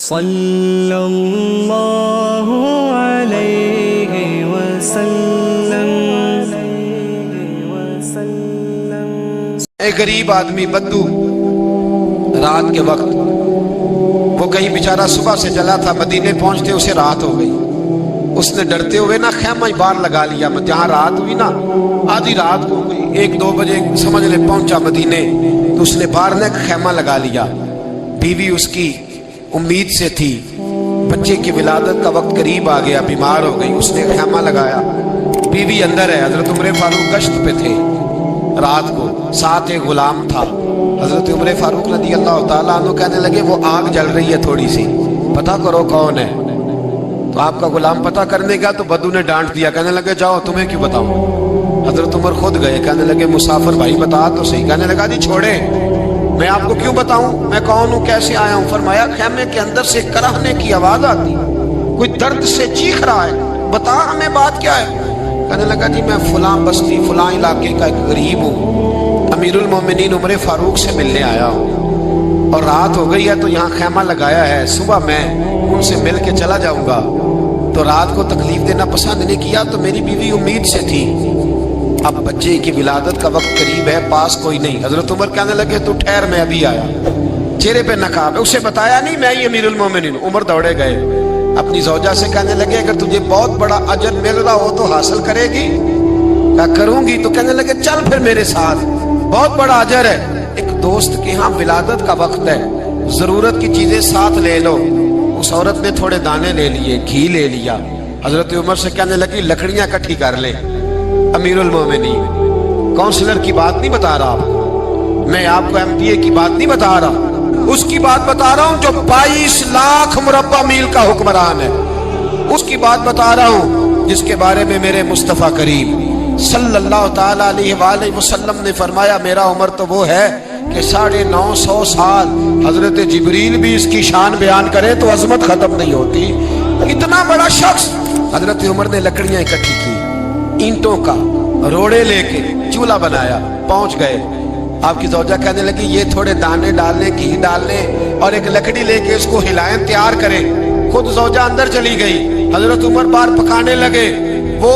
صلی اللہ علیہ وسلم۔ ایک غریب آدمی بدو رات کے وقت وہ کہیں بیچارہ صبح سے چلا تھا، مدینے پہنچتے اسے رات ہو گئی۔ اس نے ڈرتے ہوئے نا خیمہ باہر لگا لیا، جہاں رات ہوئی نا آدھی رات کو ہوئی، 1-2 بجے سمجھ لے پہنچا مدینے، تو اس نے باہر نے خیمہ لگا لیا۔ بیوی اس کی امید سے تھی، بچے کی ولادت کا وقت قریب آ گیا، بیمار ہو گئی، اس نے خیمہ لگایا، بیوی اندر ہے۔ حضرت عمر فاروق گشت پہ تھے رات کو، ساتھ ایک غلام تھا۔ حضرت عمر فاروق رضی اللہ تعالیٰ عنہ کہنے لگے وہ آگ جل رہی ہے تھوڑی سی، پتہ کرو کون ہے۔ تو آپ کا غلام پتہ کرنے گیا تو بدو نے ڈانٹ دیا، کہنے لگے جاؤ تمہیں کیوں بتاؤں۔ حضرت عمر خود گئے، کہنے لگے مسافر بھائی بتا تو صحیح۔ کہنے لگا جی چھوڑے، میں آپ کو کیوں بتاؤں، میں کون ہوں، کیسے آیا ہوں۔ فرمایا خیمے کے اندر سے کراہنے کی آواز آتی، کوئی درد سے چیخ رہا ہے، بتا ہمیں بات کیا ہے۔ کہنے لگا جی میں فلاں بستی فلاں علاقے کا ایک غریب ہوں، امیر المومنین عمر فاروق سے ملنے آیا ہوں، اور رات ہو گئی ہے تو یہاں خیمہ لگایا ہے، صبح میں ان سے مل کے چلا جاؤں گا۔ تو رات کو تکلیف دینا پسند نہیں کیا، تو میری بیوی امید سے تھی، اب بچے کی ولادت کا وقت قریب ہے، پاس کوئی نہیں۔ حضرت عمر کہنے لگے تو ٹھہر میں ابھی آیا، چہرے پہ نقاب ہے، اسے بتایا نہیں میں ہی امیر المومنین۔ عمر دوڑے گئے، اپنی زوجہ سے کہنے لگے اگر تجھے بہت بڑا اجر مل رہا ہو تو حاصل کرے گی؟ کہا کروں گی۔ تو کہنے لگے چل پھر میرے ساتھ، بہت بڑا اجر ہے۔ ایک دوست کے ہاں ولادت کا وقت ہے، ضرورت کی چیزیں ساتھ لے لو۔ اس عورت نے تھوڑے دانے لے لیے، گھی لے لیا۔ حضرت عمر سے کہنے لگی لکڑیاں اکٹھی کر لے۔ امیر المومنین کونسلر کی بات نہیں بتا رہا آپ کو، میں آپ کو ایم پی اے کی بات نہیں بتا رہا، اس کی بات بتا رہا ہوں جو 22 لاکھ مربع میل کا حکمران ہے، اس کی بات بتا رہا ہوں جس کے بارے میں میرے مصطفیٰ کریم صلی اللہ تعالیٰ علیہ وآلہ وسلم نے فرمایا میرا عمر تو وہ ہے کہ 950 سال حضرت جبریل بھی اس کی شان بیان کرے تو عظمت ختم نہیں ہوتی، اتنا بڑا شخص۔ حضرت عمر نے لکڑیاں اکٹھی کی، اینٹوں کا روڑے لے کے چولہا بنایا، پہنچ گئے۔ آپ کی زوجہ کہنے لگی یہ تھوڑے دانے ڈالنے، گھی ڈالنے اور ایک لکڑی لے کے اس کو ہلائیں، تیار کریں۔ خود زوجہ اندر چلی گئی، حضرت عمر بار پکانے لگے۔ وہ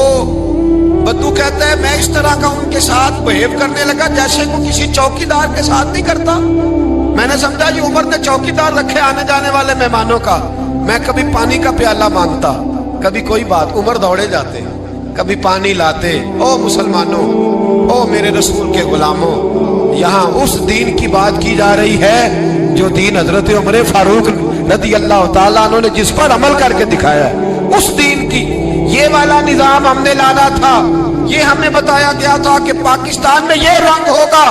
بدو کہتا ہے میں اس طرح کا ان کے ساتھ بہیو کرنے لگا جیسے کو کسی چوکی دار کے ساتھ نہیں کرتا۔ میں نے سمجھا یہ عمر نے چوکی دار رکھے آنے جانے والے مہمانوں کا۔ میں کبھی پانی کا پیالہ مانگتا، کبھی کوئی بات، عمر دوڑے جاتے، کبھی پانی لاتے۔ او مسلمانوں، او میرے رسول کے غلاموں، یہاں اس دین کی بات کی جا رہی ہے جو دین حضرت عمر فاروق رضی اللہ تعالیٰ عنہ نے جس پر عمل کر کے دکھایا ہے، اس دین کی یہ والا نظام ہم نے لانا تھا۔ یہ ہمیں بتایا گیا تھا کہ پاکستان میں یہ رنگ ہوگا،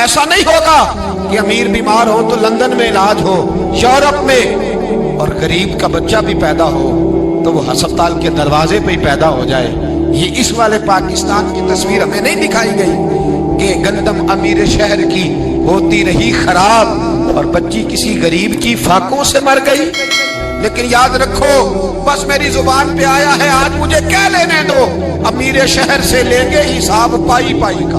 ایسا نہیں ہوگا کہ امیر بیمار ہو تو لندن میں علاج ہو، یورپ میں، اور غریب کا بچہ بھی پیدا ہو تو وہ ہسپتال کے دروازے پہ ہی پیدا ہو جائے۔ یہ اس والے پاکستان کی تصویر ہمیں نہیں دکھائی گئی کہ گندم امیر شہر کی ہوتی رہی خراب اور بچی کسی غریب کی فاقوں سے مر گئی۔ لیکن یاد رکھو، بس میری زبان پہ آیا ہے آج مجھے کہہ لینے دو، امیر شہر سے لیں گے حساب پائی پائی کا،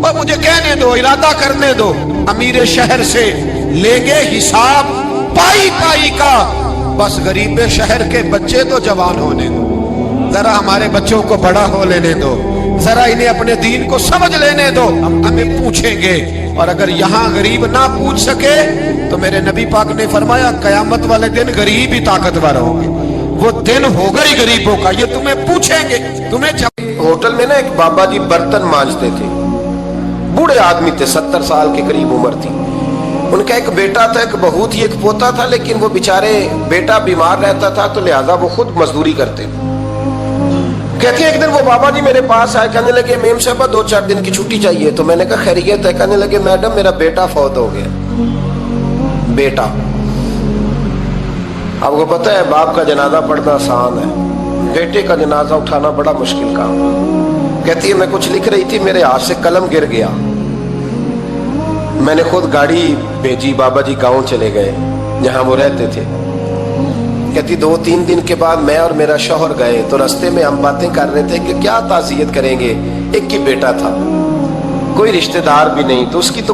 اور مجھے کہنے دو، ارادہ کرنے دو، امیر شہر سے لیں گے حساب پائی پائی کا۔ بس غریب شہر کے بچے تو جوان ہونے دو، ذرا ہمارے بچوں کو بڑا ہو لینے دو، ذرا انہیں اپنے دین کو سمجھ لینے دو، ہم ہمیں پوچھیں گے۔ اور اگر یہاں غریب نہ پوچھ سکے تو میرے نبی پاک نے فرمایا قیامت والے دن غریب ہی طاقتور ہوں گے، وہ دن ہوگا ہی غریبوں کا، یہ تمہیں پوچھیں گے، تمہیں ہوٹل میں نا ایک بابا جی برتن مانجتے تھے، بوڑھے آدمی تھے، 70 سال کے قریب عمر تھی، ان کا ایک بیٹا تھا، ایک بہو تھی، ایک پوتا تھا، لیکن وہ بیچارے بیٹا بیمار رہتا تھا تو لہٰذا وہ خود مزدوری کرتے۔ کہتے ہیں ایک دن وہ بابا جی میرے پاس آئے، کہنے لگے میم صاحبہ 2-4 دن کی چھٹی چاہیے۔ تو میں نے کہا خیریت ہے؟ کہنے لگے میڈم میرا بیٹا فوت ہو گیا۔ بیٹا، آپ کو پتہ ہے باپ کا جنازہ پڑھنا آسان ہے، بیٹے کا جنازہ اٹھانا بڑا مشکل کام۔ کہتی ہے میں کچھ لکھ رہی تھی، میرے ہاتھ سے قلم گر گیا، میں نے خود گاڑی بھیجی، بابا جی گاؤں چلے گئے جہاں وہ رہتے تھے۔ کہتی 2-3 دن کے بعد میں اور میرا شوہر گئے تو رستے میں ہم باتیں کر رہے تھے کہ کیا تعزیت کریں گے، ایک ہی بیٹا تھا، کوئی رشتہ دار بھی نہیں، تو اس کی تو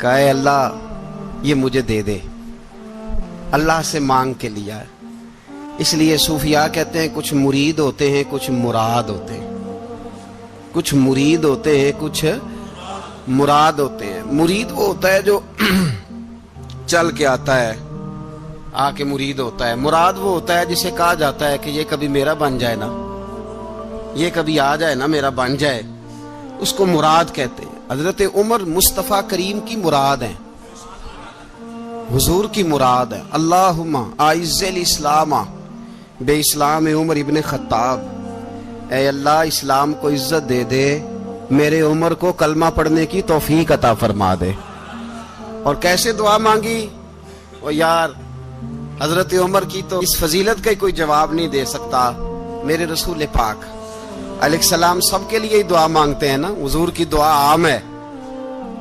کہا اے اللہ یہ مجھے دے دے، اللہ سے مانگ کے لیا ہے۔ اس لیے صوفیاء کہتے ہیں کچھ مرید ہوتے ہیں کچھ مراد ہوتے ہیں، کچھ مرید ہوتے ہیں کچھ مراد ہوتے ہیں۔ مرید وہ ہوتا ہے جو چل کے آتا ہے، آ کے مرید ہوتا ہے۔ مراد وہ ہوتا ہے جسے کہا جاتا ہے کہ یہ کبھی میرا بن جائے نا، یہ کبھی آ جائے نا، میرا بن جائے، اس کو مراد کہتے ہیں۔ حضرت عمر مصطفیٰ کریم کی مراد ہیں، حضور کی مراد ہے۔ اللہم اعز الاسلام بے اسلام عمر ابن خطاب، اے اللہ اسلام کو عزت دے دے، میرے عمر کو کلمہ پڑھنے کی توفیق عطا فرما دے۔ اور کیسے دعا مانگی؟ او یار حضرت عمر کی تو اس فضیلت کا کوئی جواب نہیں دے سکتا، میرے رسول پاک علیہ السلام سب کے لیے ہی دعا مانگتے ہیں نا، حضور کی دعا عام ہے،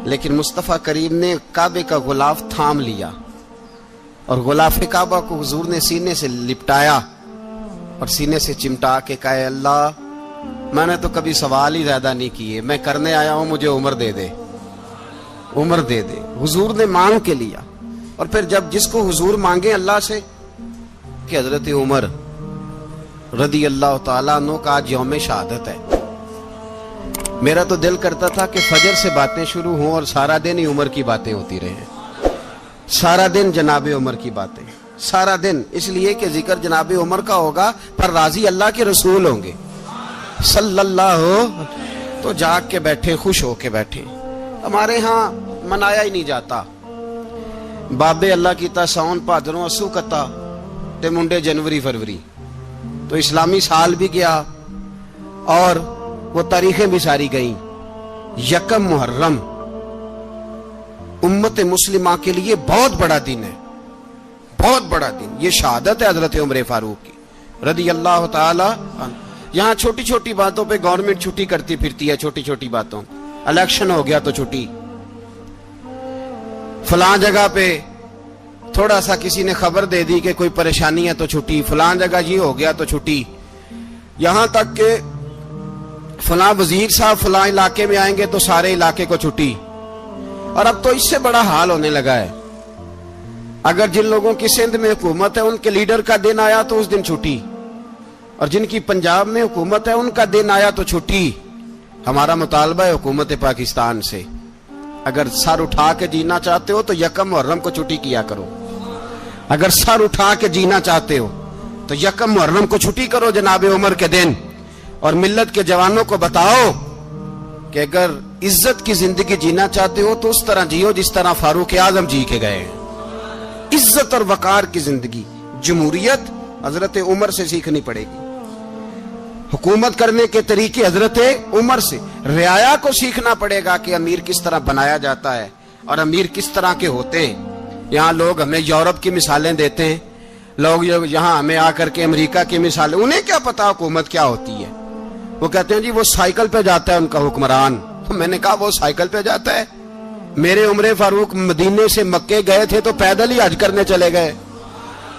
لیکن مصطفیٰ کریم نے کعبے کا غلاف تھام لیا اور غلاف کعبہ کو حضور نے سینے سے لپٹایا اور سینے سے چمٹا کے کہا اے اللہ میں نے تو کبھی سوال ہی زیادہ نہیں کیے، میں کرنے آیا ہوں، مجھے عمر دے دے، عمر دے دے۔ حضور نے مانگ کے لیا۔ اور پھر جب جس کو حضور مانگے اللہ سے کہ حضرت عمر رضی اللہ تعالیٰ عنہ کا آج یوم شہادت ہے، میرا تو دل کرتا تھا کہ فجر سے باتیں شروع ہوں اور سارا دن ہی عمر کی باتیں ہوتی رہیں، سارا دن جناب عمر کی باتیں، سارا دن، اس لیے کہ ذکر جناب عمر کا ہوگا پر راضی اللہ کے رسول ہوں گے صلی اللہ تو جاگ کے بیٹھے، خوش ہو کے بیٹھے۔ ہمارے ہاں منایا ہی نہیں جاتا، بابے اللہ کیتا ساون بھادروں اسو کتا تے منڈے جنوری فروری، تو اسلامی سال بھی گیا اور وہ تاریخیں بھی ساری گئیں۔ یکم محرم امت مسلمہ کے لیے بہت بڑا دن ہے، بہت بڑا دن، یہ شہادت ہے حضرت عمر فاروق کی رضی اللہ تعالی عنہ۔ یہاں چھوٹی چھوٹی باتوں پہ گورنمنٹ چھٹی کرتی پھرتی ہے، چھوٹی چھوٹی باتوں، الیکشن ہو گیا تو چھٹی، فلاں جگہ پہ تھوڑا سا کسی نے خبر دے دی کہ کوئی پریشانی ہے تو چھٹی، فلاں جگہ یہ ہو گیا تو چھٹی، یہاں تک کہ فلاں وزیر صاحب فلاں علاقے میں آئیں گے تو سارے علاقے کو چھٹی۔ اور اب تو اس سے بڑا حال ہونے لگا ہے، اگر جن لوگوں کی سندھ میں حکومت ہے ان کے لیڈر کا دن آیا تو اس دن چھٹی، اور جن کی پنجاب میں حکومت ہے ان کا دن آیا تو چھٹی۔ ہمارا مطالبہ ہے حکومت پاکستان سے، اگر سر اٹھا کے جینا چاہتے ہو تو یکم محرم کو چھٹی کیا کرو، اگر سر اٹھا کے جینا چاہتے ہو تو یکم محرم کو چھٹی کرو جناب عمر کے دن، اور ملت کے جوانوں کو بتاؤ کہ اگر عزت کی زندگی جینا چاہتے ہو تو اس طرح جیو جس طرح فاروق اعظم جی کے گئے ہیں، عزت اور وقار کی زندگی۔ جمہوریت حضرت عمر سے سیکھنی پڑے گی، حکومت کرنے کے طریقے حضرت عمر سے، رعایا کو سیکھنا پڑے گا کہ امیر کس طرح بنایا جاتا ہے اور امیر کس طرح کے ہوتے ہیں۔ یہاں لوگ ہمیں یورپ کی مثالیں دیتے ہیں، لوگ یہاں ہمیں آ کر کے امریکہ کی مثالیں، انہیں کیا پتا حکومت کیا ہوتی ہے، وہ کہتے ہیں جی وہ سائیکل پہ جاتا ہے ان کا حکمران۔ میں نے کہا وہ سائیکل پہ جاتا ہے؟ میرے عمر فاروق مدینے سے مکے گئے تھے تو پیدل ہی حج کرنے چلے گئے،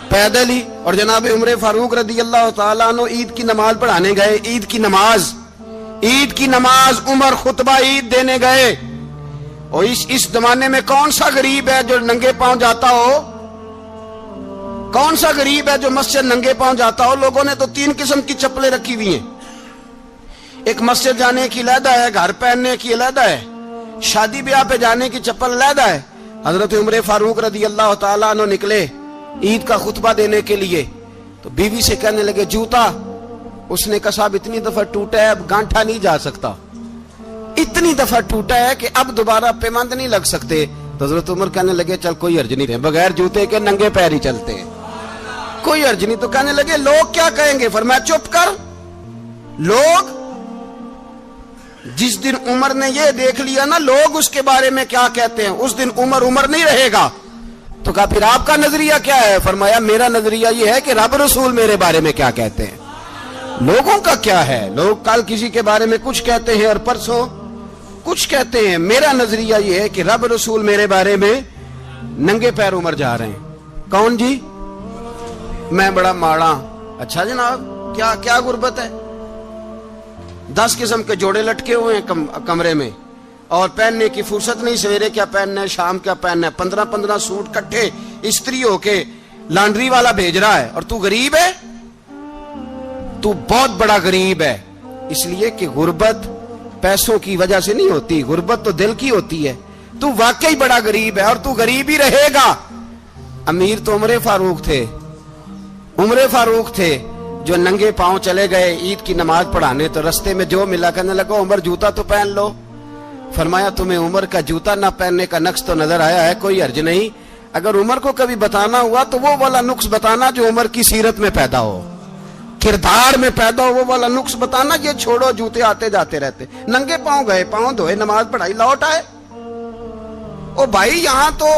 پیدل ہی۔ اور جناب عمر فاروق رضی اللہ تعالیٰ عنہ عید کی نماز پڑھانے گئے، عید کی نماز عمر خطبہ عید دینے گئے۔ اور اس زمانے میں کون سا غریب ہے جو ننگے پاؤں جاتا ہو؟ کون سا غریب ہے جو مسجد ننگے پاؤں جاتا ہو؟ لوگوں نے تو 3 قسم کی چپلیں رکھی ہوئی ہیں، ایک مسجد جانے کی علیحدہ ہے، گھر پہننے کی علیحدہ ہے، شادی بیاہ پہ جانے کی چپل علیحدہ ہے۔ حضرت عمر فاروق رضی اللہ تعالیٰ عنہ نکلے عید کا خطبہ دینے کے لیے تو بیوی سے کہنے لگے جوتا، اس نے کہا صاحب اتنی دفعہ ٹوٹا ہے اب گانٹھا نہیں جا سکتا، اتنی دفعہ ٹوٹا ہے کہ اب دوبارہ پیمند نہیں لگ سکتے۔ تو حضرت عمر کہنے لگے چل کوئی حرج نہیں، بغیر جوتے کے ننگے پیر ہی چلتے ہیں، کوئی حرج نہیں۔ تو کہنے لگے لوگ کیا کہیں گے؟ فرمایا چپ کر، لوگ جس دن عمر نے یہ دیکھ لیا نا لوگ اس کے بارے میں کیا کہتے ہیں، اس دن عمر نہیں رہے گا۔ تو کہا پھر آپ کا نظریہ کیا ہے؟ فرمایا میرا نظریہ یہ ہے کہ رب رسول میرے بارے میں کیا کہتے ہیں، لوگوں کا کیا ہے؟ لوگ کل کسی کے بارے میں کچھ کہتے ہیں اور پرسوں کچھ کہتے ہیں، میرا نظریہ یہ ہے کہ رب رسول میرے بارے میں ننگے پیر عمر جا رہے ہیں۔ کون جی؟ میں بڑا ماڑا۔ اچھا جناب کیا غربت ہے؟ 10 قسم کے جوڑے لٹکے ہوئے ہیں کمرے میں، اور پہننے کی فرصت نہیں، سویرے کیا پہننا ہے، شام کیا پہننا ہے، 15 سوٹ کٹھے استری ہو کے لانڈری والا بھیج رہا ہے، اور تو غریب ہے، تو بہت بڑا غریب ہے۔ اس لیے کہ غربت پیسوں کی وجہ سے نہیں ہوتی، غربت تو دل کی ہوتی ہے۔ تو واقعی بڑا غریب ہے اور تو غریب ہی رہے گا۔ امیر تو عمر فاروق تھے، عمر فاروق تھے جو ننگے پاؤں چلے گئے عید کی نماز پڑھانے، تو رستے میں جو ملا کہنے لگا عمر جوتا تو پہن لو۔ فرمایا تمہیں عمر کا جوتا نہ پہننے کا نقص تو نظر آیا ہے، کوئی حرج نہیں، اگر عمر کو کبھی بتانا ہوا تو وہ والا نقص بتانا جو عمر کی سیرت میں پیدا ہو، کردار میں پیدا ہو، وہ والا نقص بتانا، یہ چھوڑو جوتے آتے جاتے رہتے۔ ننگے پاؤں گئے، پاؤں دھوئے، نماز پڑھائی، لوٹ آئے۔ او بھائی یہاں تو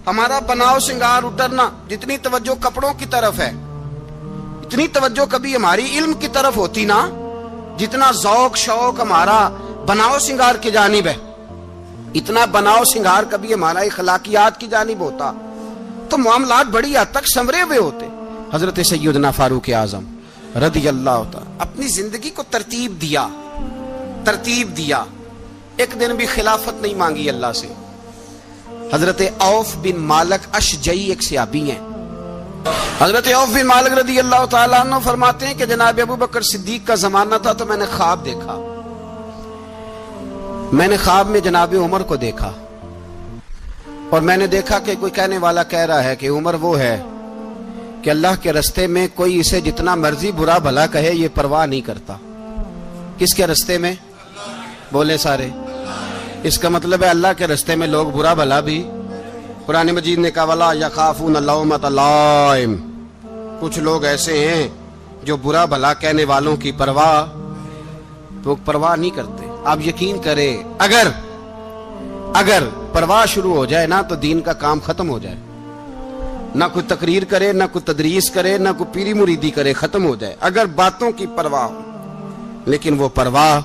ہمارا بناؤ سنگار اترنا، جتنی توجہ کپڑوں کی طرف ہے اتنی توجہ کبھی ہماری علم کی طرف ہوتی نا، جتنا ذوق شوق ہمارا بناؤ سنگار کی جانب ہے، اتنا بناؤ سنگار کبھی ہمارا اخلاقیات کی جانب ہوتا تو معاملات بڑی حد تک سنورے ہوئے ہوتے۔ حضرت سیدنا فاروق اعظم رضی اللہ تعالی اپنی زندگی کو ترتیب دیا، ایک دن بھی خلافت نہیں مانگی اللہ سے۔ حضرت عوف بن مالک اشجعی ایک صحابی ہیں، حضرت عوف بن مالک رضی اللہ تعالیٰ عنہ فرماتے ہیں کہ جناب ابو بکر صدیق کا زمانہ تھا تو میں نے خواب دیکھا، میں نے خواب میں جناب عمر کو دیکھا، اور میں نے دیکھا کہ کوئی کہنے والا کہہ رہا ہے کہ عمر وہ ہے کہ اللہ کے رستے میں کوئی اسے جتنا مرضی برا بھلا کہے یہ پرواہ نہیں کرتا۔ کس کے رستے میں؟ بولے سارے۔ اس کا مطلب ہے اللہ کے رستے میں لوگ برا بھلا بھی، قرآن مجید نے کہا وَلَا يَخَافُونَ لَوْمَةَ لَائِمٍ، کچھ لوگ ایسے ہیں جو برا بھلا کہنے والوں کی پرواہ نہیں کرتے۔ آپ یقین کریں اگر پرواہ شروع ہو جائے نا تو دین کا کام ختم ہو جائے، نہ کوئی تقریر کرے، نہ کوئی تدریس کرے، نہ کوئی پیری مریدی کرے، ختم ہو جائے اگر باتوں کی پرواہ ہو۔ لیکن وہ پرواہ،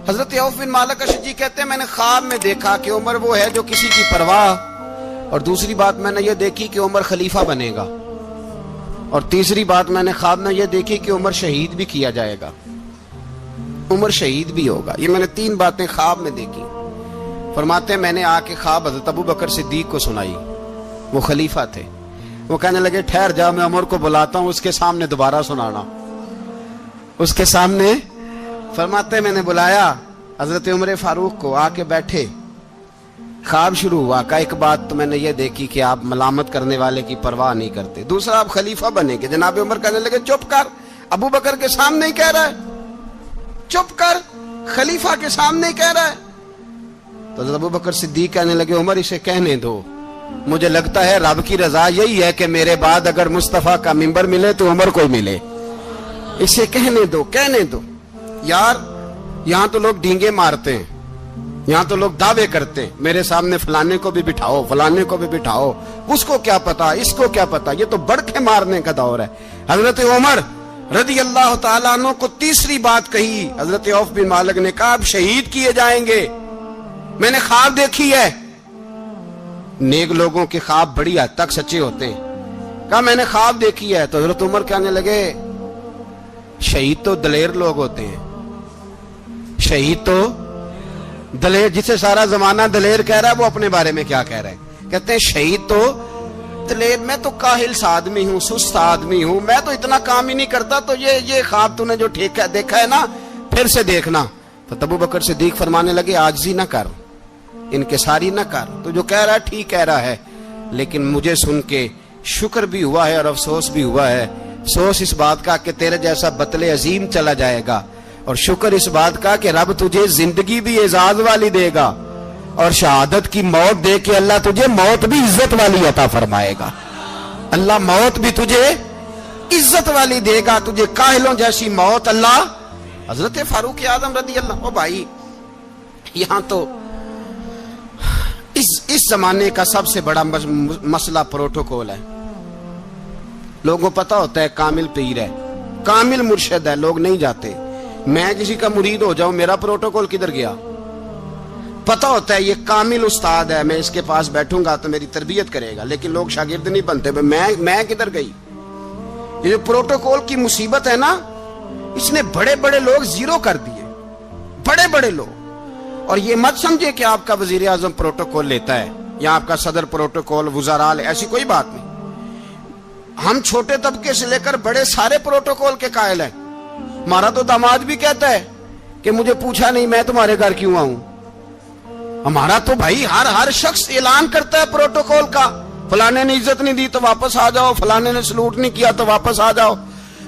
حضرت عوف بن مالک اشجعی کہتے ہیں میں نے خواب میں دیکھا کہ عمر وہ ہے جو کسی کی پرواہ، اور دوسری بات میں نے یہ دیکھی کہ عمر خلیفہ بنے گا، اور تیسری بات میں نے خواب میں یہ دیکھی کہ عمر شہید بھی کیا جائے گا، عمر شہید بھی ہوگا۔ یہ میں نے 3 باتیں خواب میں دیکھی۔ فرماتے ہیں میں نے آ کے خواب حضرت ابو بکر صدیق کو سنائی، وہ خلیفہ تھے، وہ کہنے لگے ٹھہر جا میں عمر کو بلاتا ہوں، اس کے سامنے دوبارہ سنانا، اس کے سامنے۔ فرماتے ہیں میں نے بلایا حضرت عمر فاروق کو، آ کے بیٹھے، خواب شروع ہوا۔ کہ ایک بات تو میں نے یہ دیکھی کہ آپ ملامت کرنے والے کی پرواہ نہیں کرتے، دوسرا آپ خلیفہ بنے گے۔ جناب عمر کہنے لگے چپ کر، ابو بکر کے سامنے ہی کہہ رہا ہے، چپ کر، خلیفہ کے سامنے ہی کہہ رہا ہے۔ تو حضرت ابو بکر صدیق کہنے لگے عمر اسے کہنے دو، مجھے لگتا ہے رب کی رضا یہی ہے کہ میرے بعد اگر مصطفیٰ کا منبر ملے تو عمر کو ملے، اسے کہنے دو۔ یار یہاں تو لوگ ڈینگے مارتے ہیں، یہاں تو لوگ دعوے کرتے ہیں میرے سامنے فلانے کو بھی بٹھاؤ، فلانے کو بھی بٹھاؤ، اس کو کیا پتا، اس کو کیا پتا، یہ تو بڑکے مارنے کا دور ہے۔ حضرت عمر رضی اللہ تعالیٰ عنہ کو تیسری بات کہی، حضرت عوف بن مالک نے کہا آپ شہید کیے جائیں گے، میں نے خواب دیکھی ہے۔ نیک لوگوں کے خواب بڑی حد تک سچے ہوتے ہیں، کہا میں نے خواب دیکھی ہے۔ تو حضرت عمر کہنے لگے شہید تو دلیر لوگ ہوتے ہیں، شہید تو دلیر، جسے سارا زمانہ دلیر کہہ رہا ہے وہ اپنے بارے میں کیا کہہ رہے ہیں، کہتے ہیں شہید تو دلیر، میں تو کاہل سا آدمی ہوں، سست آدمی ہوں، میں تو اتنا کام ہی نہیں کرتا، تو یہ خواب تو نے جو دیکھا ہے نا پھر سے دیکھنا۔ تو ابو بکر صدیق فرمانے لگے عاجزی نہ کر، انکساری نہ کر، تو جو کہہ رہا ہے ٹھیک کہہ رہا ہے، لیکن مجھے سن کے شکر بھی ہوا ہے اور افسوس بھی ہوا ہے۔ افسوس اس بات کا کہ تیرے جیسا بطل عظیم چلا جائے گا، اور شکر اس بات کا کہ رب تجھے زندگی بھی اعزاز والی دے گا، اور شہادت کی موت دے کے اللہ تجھے موت بھی عزت والی عطا فرمائے گا، اللہ موت بھی تجھے عزت والی دے گا، تجھے کاہلوں جیسی موت اللہ۔ حضرت فاروق اعظم رضی اللہ، او بھائی یہاں تو اس زمانے کا سب سے بڑا مسئلہ پروٹوکول ہے۔ لوگوں پتہ ہوتا ہے کامل پیر ہے، کامل مرشد ہے، لوگ نہیں جاتے۔ میں کسی کا مرید ہو جاؤں، میرا پروٹوکول کدھر گیا؟ پتہ ہوتا ہے یہ کامل استاد ہے، میں اس کے پاس بیٹھوں گا تو میری تربیت کرے گا، لیکن لوگ شاگرد نہیں بنتے، میں کدھر گئی؟ یہ جو پروٹوکول کی مصیبت ہے نا، اس نے بڑے بڑے لوگ زیرو کر دیے، بڑے بڑے لوگ۔ اور یہ مت سمجھے کہ آپ کا وزیر اعظم پروٹوکول لیتا ہے یا آپ کا صدر پروٹوکول وزراء، ایسی کوئی بات نہیں. ہم چھوٹے طبقے سے لے کر بڑے سارے پروٹوکول کے قائل ہیں. ہمارا تو داماد بھی کہتا ہے کہ مجھے پوچھا نہیں میں تمہارے گھر کیوں آؤں. ہمارا تو بھائی ہر شخص اعلان کرتا ہے پروٹوکول کا، فلانے نے عزت نہیں دی تو واپس آ جاؤ، فلانے نے سلوٹ نہیں کیا تو واپس آ جاؤ.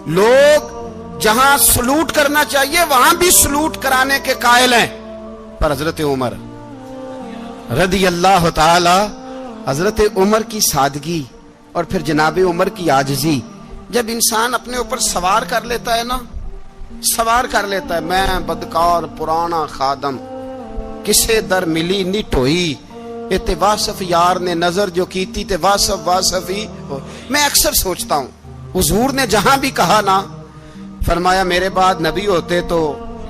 لوگ جہاں سلوٹ کرنا چاہیے وہاں بھی سلوٹ کرانے کے قائل ہیں. پر حضرت عمر رضی اللہ تعالی، حضرت عمر کی سادگی اور پھر جناب عمر کی عاجزی، جب انسان اپنے اوپر سوار کر لیتا ہے نا، سوار کر لیتا ہے، میں بدکار پرانا خادم کسے در ملی نٹ ہوئی، تے واصف یار نے نظر جو کیتی تے واصف ہی ہو. میں اکثر سوچتا ہوں حضور نے جہاں بھی کہا نا، فرمایا میرے بعد نبی ہوتے تو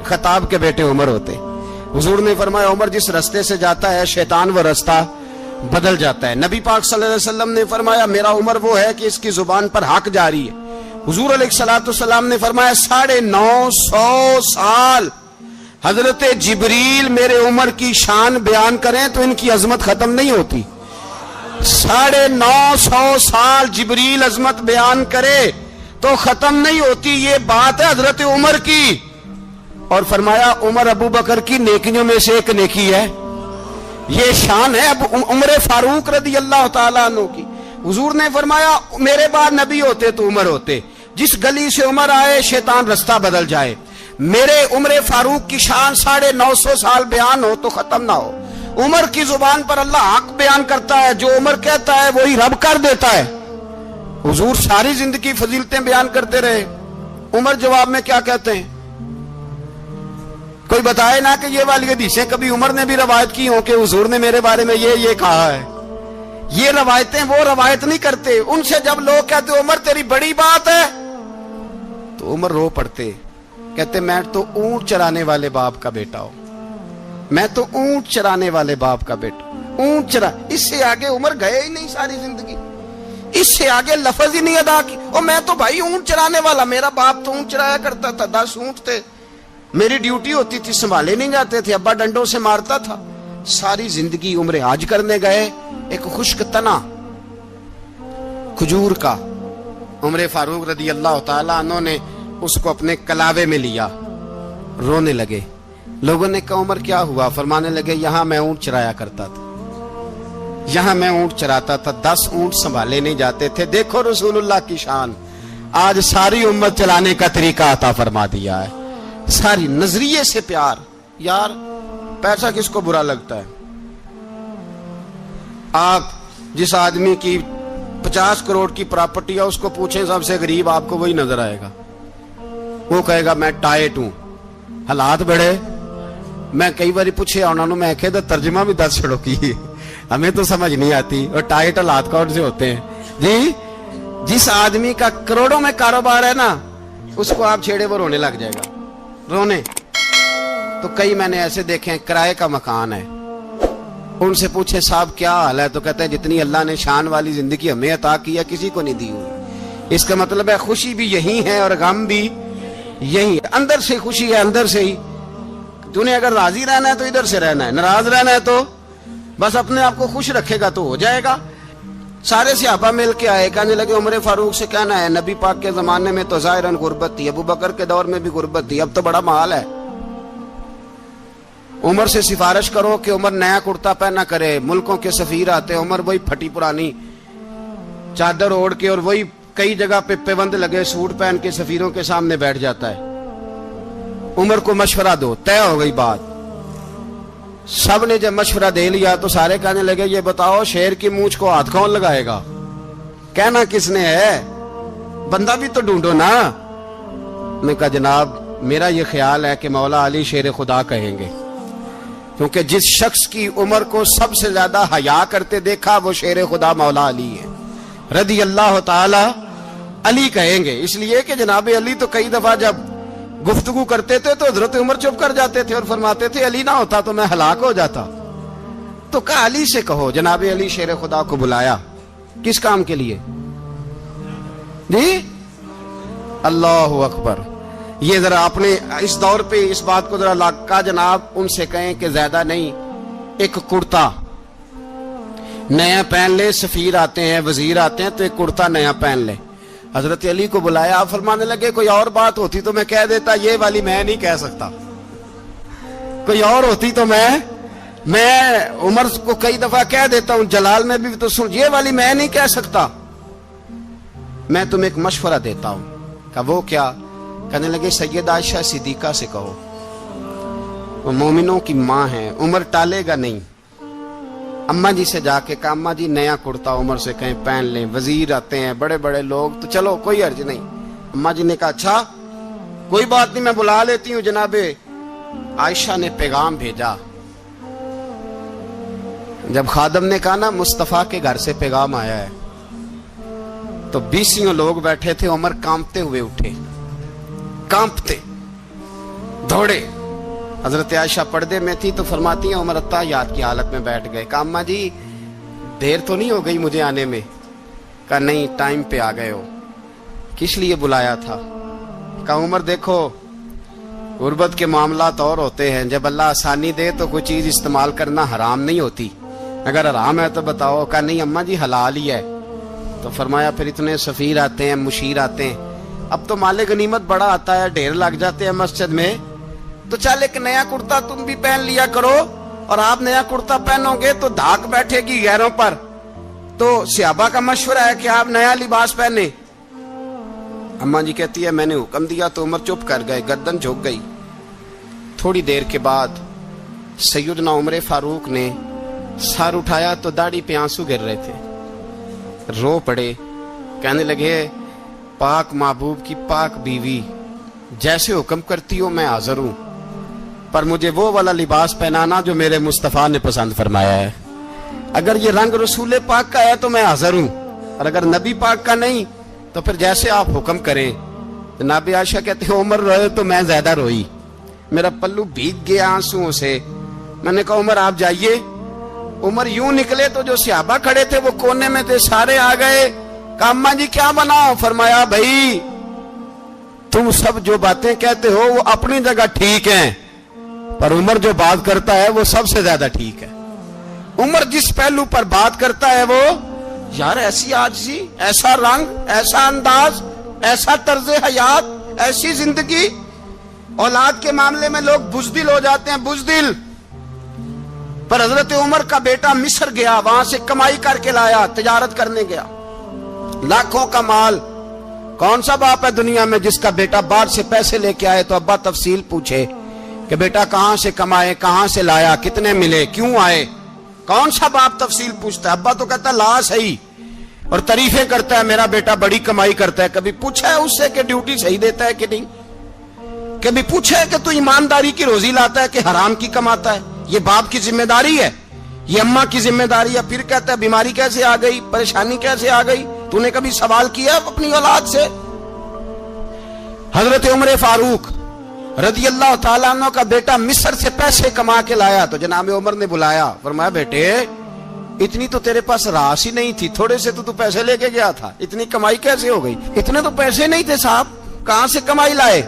خطاب کے بیٹے عمر ہوتے. حضور نے فرمایا عمر جس رستے سے جاتا ہے شیطان وہ رستہ بدل جاتا ہے. نبی پاک صلی اللہ علیہ وسلم نے فرمایا میرا عمر وہ ہے کہ اس کی زبان پر حق جاری ہے. حضور علیہ الصلوۃ والسلام نے فرمایا 950 سال حضرت جبریل میرے عمر کی شان بیان کریں تو ان کی عظمت ختم نہیں ہوتی. 950 سال جبریل عظمت بیان کرے تو ختم نہیں ہوتی. یہ بات ہے حضرت عمر کی. اور فرمایا عمر ابو بکر کی نیکیوں میں سے ایک نیکی ہے. یہ شان ہے اب عمر فاروق رضی اللہ تعالیٰ عنہ کی. حضور نے فرمایا میرے بعد نبی ہوتے تو عمر ہوتے. جس گلی سے عمر آئے شیطان رستہ بدل جائے. میرے عمر فاروق کی شان 950 سال بیان ہو تو ختم نہ ہو. عمر کی زبان پر اللہ حق بیان کرتا ہے، جو عمر کہتا ہے وہی رب کر دیتا ہے. حضور ساری زندگی فضیلتیں بیان کرتے رہے. عمر جواب میں کیا کہتے ہیں؟ کوئی بتائے نا کہ یہ والی حدیثیں کبھی عمر نے بھی روایت کی ہوں کہ حضور نے میرے بارے میں یہ کہا ہے. یہ روایتیں وہ روایت نہیں کرتے. ان سے جب لوگ کہتے عمر تیری بڑی بات ہے تو عمر رو پڑتے، کہتے میں تو اونٹ چرانے والے باپ کا بیٹا ہوں، میں تو اونٹ چرانے والے باپ کا بیٹا. اونٹ چرا، اس سے آگے عمر گئے ہی نہیں ساری زندگی. اس سے آگے لفظ ہی نہیں ادا کی. اور میں تو بھائی اونٹ چرانے والا، میرا باپ تو اونٹ چرایا کرتا تھا، 10 اونٹ تھے، میری ڈیوٹی ہوتی تھی، سنبھالے نہیں جاتے تھے، ابا ڈنڈوں سے مارتا تھا. ساری زندگی عمر حج کرنے گئے، ایک خشک تنا کھجور کا عمر فاروق رضی اللہ تعالیٰ عنہ نے اس کو اپنے کلاوے میں لیا، رونے لگے. لوگوں نے کہا عمر کیا ہوا؟ فرمانے لگے یہاں میں اونٹ چرایا کرتا تھا، یہاں میں اونٹ چراتا تھا، 10 اونٹ سنبھالے نہیں جاتے تھے. دیکھو رسول اللہ کی شان، آج ساری امت چلانے کا طریقہ عطا فرما دیا ہے. ساری نظریے سے پیار. یار پیسہ کس کو برا لگتا ہے؟ آپ جس آدمی کی 50 کروڑ کی پراپرٹی ہے اس کو پوچھیں سب سے غریب، آپ کو وہی نظر آئے گا. وہ کہے گا میں ٹائٹ ہوں. حالات بڑے. میں کئی بار پوچھے انہوں نے، میں کہے تو ترجمہ بھی 10 چھڑو کی، ہمیں تو سمجھ نہیں آتی. اور ٹائٹ حالات کون سے ہوتے ہیں جی؟ جس آدمی کا کروڑوں میں کاروبار ہے نا، اس کو آپ چھیڑے وہ رونے لگ جائے گا، رونے. تو کئی میں نے ایسے دیکھے ہیں کرائے کا مکان ہے، ان سے پوچھے صاحب کیا حال ہے، تو کہتے ہیں جتنی اللہ نے شان والی زندگی ہمیں عطا کی ہے کسی کو نہیں دی ہوئی. اس کا مطلب ہے خوشی بھی یہی ہے اور غم بھی یہی ہے. اندر سے خوشی ہے، اندر سے ہی. تو نے اگر راضی رہنا ہے تو ادھر سے رہنا ہے، ناراض رہنا ہے تو بس اپنے آپ کو خوش رکھے گا تو ہو جائے گا. سارے صحابہ مل کے آئے، کہنے لگے عمر فاروق سے کہنا ہے نبی پاک کے زمانے میں تو ظاہراً غربت تھی، ابو بکر کے دور میں بھی غربت تھی، اب تو بڑا محال ہے. عمر سے سفارش کرو کہ عمر نیا کرتا پہنا کرے. ملکوں کے سفیر آتے، عمر وہی پھٹی پرانی چادر اوڑھ کے اور وہی کئی جگہ پہ پیوند لگے سوٹ پہن کے سفیروں کے سامنے بیٹھ جاتا ہے. عمر کو مشورہ دو. طے ہو گئی بات. سب نے جب مشورہ دے لیا تو سارے کہنے لگے یہ بتاؤ شیر کی مونچھ کو ہاتھ کون لگائے گا؟ کہنا کس نے ہے؟ بندہ بھی تو ڈھونڈو نا. میں کہا جناب میرا یہ خیال ہے کہ مولا علی شیر خدا کہیں گے، کیونکہ جس شخص کی عمر کو سب سے زیادہ حیا کرتے دیکھا وہ شیر خدا مولا علی ہے رضی اللہ تعالی. علی کہیں گے اس لیے کہ جناب علی تو کئی دفعہ جب گفتگو کرتے تھے تو حضرت عمر چپ کر جاتے تھے اور فرماتے تھے علی نہ ہوتا تو میں ہلاک ہو جاتا. تو کہا علی سے کہو. جناب علی شیر خدا کو بلایا. کس کام کے لیے جی؟ اللہ اکبر. یہ ذرا اپنے اس دور پہ اس بات کو ذرا لاکا جناب ان سے کہیں کہ زیادہ نہیں، ایک کرتا نیا پہن لے، سفیر آتے ہیں وزیر آتے ہیں تو ایک کرتا نیا پہن لے۔ حضرت علی کو بلایا، آپ فرمانے لگے کوئی اور بات ہوتی تو میں کہہ دیتا، یہ والی میں نہیں کہہ سکتا، کوئی اور ہوتی تو میں عمر کو کئی دفعہ کہہ دیتا ہوں، جلال میں بھی تو سن، یہ والی میں نہیں کہہ سکتا، میں تمہیں ایک مشورہ دیتا ہوں۔ کہا وہ کیا؟ کہنے لگے سید عائشہ صدیقہ سے کہو، وہ مومنوں کی ماں ہیں، عمر ٹالے گا نہیں۔ اماں جی سے جا کے کہا اماں جی نیا کرتا عمر سے کہیں پہن لیں، وزیر آتے ہیں بڑے بڑے لوگ تو چلو کوئی حرج نہیں۔ اماں جی نے کہا اچھا کوئی بات نہیں، میں بلا لیتی ہوں۔ جناب عائشہ نے پیغام بھیجا، جب خادم نے کہا نا مصطفیٰ کے گھر سے پیغام آیا ہے، تو 20 لوگ بیٹھے تھے، عمر کانپتے ہوئے اٹھے، کانپتے دوڑے۔ حضرت عائشہ پردے میں تھی تو فرماتی ہیں عمر اتحیات کی حالت میں بیٹھ گئے۔ کہا اماں جی دیر تو نہیں ہو گئی مجھے آنے میں؟ کہا نہیں، ٹائم پہ آ گئے ہو۔ کس لیے بلایا تھا؟ کہا عمر دیکھو غربت کے معاملات اور ہوتے ہیں، جب اللہ آسانی دے تو کوئی چیز استعمال کرنا حرام نہیں ہوتی، اگر حرام ہے تو بتاؤ۔ کہا نہیں اماں جی حلال ہی ہے۔ تو فرمایا پھر اتنے سفیر آتے ہیں، مشیر آتے ہیں، اب تو مال غنیمت بڑا آتا ہے، ڈھیر لگ جاتے ہیں مسجد میں، تو چل ایک نیا کرتا تم بھی پہن لیا کرو، اور آپ نیا کرتا پہنو گے تو دھاک بیٹھے گی غیروں پر۔ تو صحابہ کا مشورہ ہے کہ آپ نیا لباس پہنے۔ اماں جی کہتی ہے میں نے حکم دیا تو عمر چپ کر گئے، گردن جھک گئی۔ تھوڑی دیر کے بعد سیدنا عمر فاروق نے سر اٹھایا تو داڑھی پہ آنسو گر رہے تھے، رو پڑے، کہنے لگے پاک محبوب کی پاک بیوی جیسے حکم کرتی ہو میں حاضر ہوں، پر مجھے وہ والا لباس پہنانا جو میرے مصطفیٰ نے پسند فرمایا ہے۔ اگر یہ رنگ رسول پاک کا ہے تو میں حاضر ہوں، اور اگر نبی پاک کا نہیں تو پھر جیسے آپ حکم کریں۔ جناب عائشہ کہتے ہیں عمر روئے تو میں زیادہ روئی، میرا پلو بھیگ گیا آنسوؤں سے۔ میں نے کہا عمر آپ جائیے۔ عمر یوں نکلے تو جو صحابہ کھڑے تھے وہ کونے میں تھے، سارے آ گئے۔ کہا اماں جی کیا بناؤ؟ فرمایا بھائی تم سب جو باتیں کہتے ہو وہ اپنی جگہ ٹھیک ہیں، پر عمر جو بات کرتا ہے وہ سب سے زیادہ ٹھیک ہے۔ عمر جس پہلو پر بات کرتا ہے وہ یار ایسی عاجزی، ایسا رنگ، ایسا انداز، ایسا طرز حیات، ایسی زندگی۔ اولاد کے معاملے میں لوگ بزدل ہو جاتے ہیں، بزدل، پر حضرت عمر کا بیٹا مصر گیا، وہاں سے کمائی کر کے لایا، تجارت کرنے گیا، لاکھوں کا مال۔ کون سا باپ ہے دنیا میں جس کا بیٹا باہر سے پیسے لے کے آئے تو ابا تفصیل پوچھے کہ بیٹا کہاں سے کمائے، کہاں سے لایا، کتنے ملے، کیوں آئے؟ کون سا باپ تفصیل پوچھتا ہے؟ ابا تو کہتا ہے لا صحیح، اور تعریفیں کرتا ہے میرا بیٹا بڑی کمائی کرتا ہے۔ کبھی پوچھا ہے اس سے کہ ڈیوٹی صحیح دیتا ہے کہ نہیں؟ کبھی پوچھا ہے کہ تو ایمانداری کی روزی لاتا ہے کہ حرام کی کماتا ہے؟ یہ باپ کی ذمہ داری ہے، یہ اماں کی ذمہ داری ہے۔ پھر کہتا ہے بیماری کیسے آ گئی، پریشانی کیسے آ گئی؟ تو نے کبھی سوال کیا اپنی اولاد سے؟ حضرت عمر فاروق رضی اللہ تعالیٰ عنہ کا بیٹا مصر سے پیسے کما کے لایا تو جناب عمر نے بلایا، فرمایا بیٹے اتنی تو تیرے پاس راس ہی نہیں تھی، تھوڑے سے تو پیسے لے کے گیا تھا، اتنی کمائی کیسے ہو گئی؟ اتنے تو پیسے نہیں تھے صاحب، کہاں سے کمائی لائے؟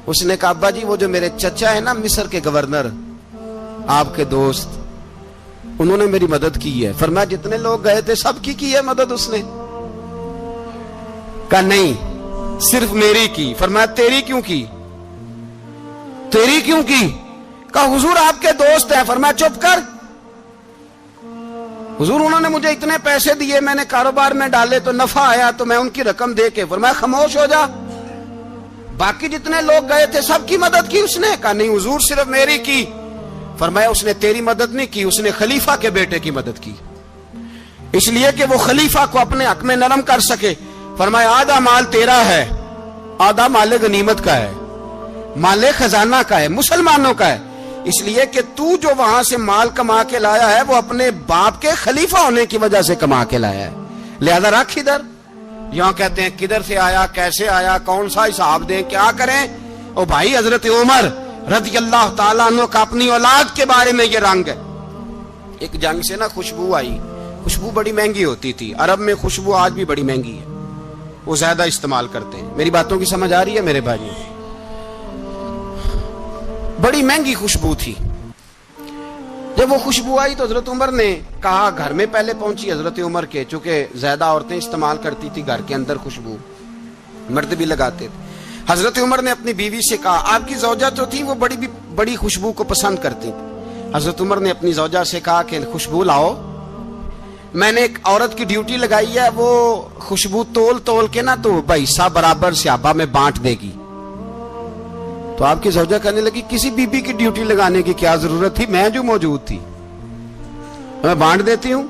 اس نے کہا ابا جی وہ جو میرے چچا ہے نا مصر کے گورنر، آپ کے دوست، انہوں نے میری مدد کی ہے۔ فرمایا جتنے لوگ گئے تھے سب کی ہے مدد اس نے؟ کہا نہیں صرف میری کی۔ فرمایا تیری کیوں کی؟ تیری کیوں کی؟ کہا حضور آپ کے دوست ہیں۔ فرمایا چپ کر، حضور انہوں نے مجھے اتنے پیسے دیے، میں نے کاروبار میں ڈالے تو نفع آیا تو میں ان کی رقم دے کے۔ فرمایا خاموش ہو جا، باقی جتنے لوگ گئے تھے سب کی مدد کی اس نے؟ کہا نہیں حضور صرف میری کی۔ فرمایا اس نے تیری مدد نہیں کی، اس نے خلیفہ کے بیٹے کی مدد کی، اس لیے کہ وہ خلیفہ کو اپنے حق میں نرم کر سکے۔ فرمایا آدھا مال تیرا ہے، آدھا مال غنیمت کا ہے، مال خزانہ کا ہے، مسلمانوں کا ہے، اس لیے کہ تو جو وہاں سے مال کما کے لایا ہے وہ اپنے باپ کے خلیفہ ہونے کی وجہ سے کما کے لایا ہے، لہذا رکھ ادھر۔ یہاں کہتے ہیں کدھر سے آیا، کیسے آیا، کون سا حساب دیں، کیا کریں؟ او بھائی حضرت عمر رضی اللہ تعالیٰ عنہ کا اپنی اولاد کے بارے میں یہ رنگ ہے۔ ایک جنگ سے نا خوشبو آئی، خوشبو بڑی مہنگی ہوتی تھی، عرب میں خوشبو آج بھی بڑی مہنگی ہے، وہ زیادہ استعمال کرتے ہیں. میری باتوں کی سمجھ آ رہی ہے میرے بھائیوں؟ بڑی مہنگی خوشبو تھی. جب وہ خوشبو آئی تو حضرت عمر نے کہا, گھر میں پہلے پہنچی حضرت عمر کے, چونکہ زیادہ عورتیں استعمال کرتی تھی گھر کے اندر خوشبو, مرد بھی لگاتے تھے. حضرت عمر نے اپنی بیوی سے کہا, آپ کی زوجہ جو تھی وہ بڑی خوشبو کو پسند کرتی تھی. حضرت عمر نے اپنی زوجہ سے کہا کہ خوشبو لاؤ, میں نے ایک عورت کی ڈیوٹی لگائی ہے, وہ خوشبو تول کے نا تو حصہ برابر صحابہ میں بانٹ دے گی. تو آپ کی زوجہ کہنے لگی, کسی بی بی کی ڈیوٹی لگانے کی کیا ضرورت تھی, میں جو موجود تھی میں بانٹ دیتی ہوں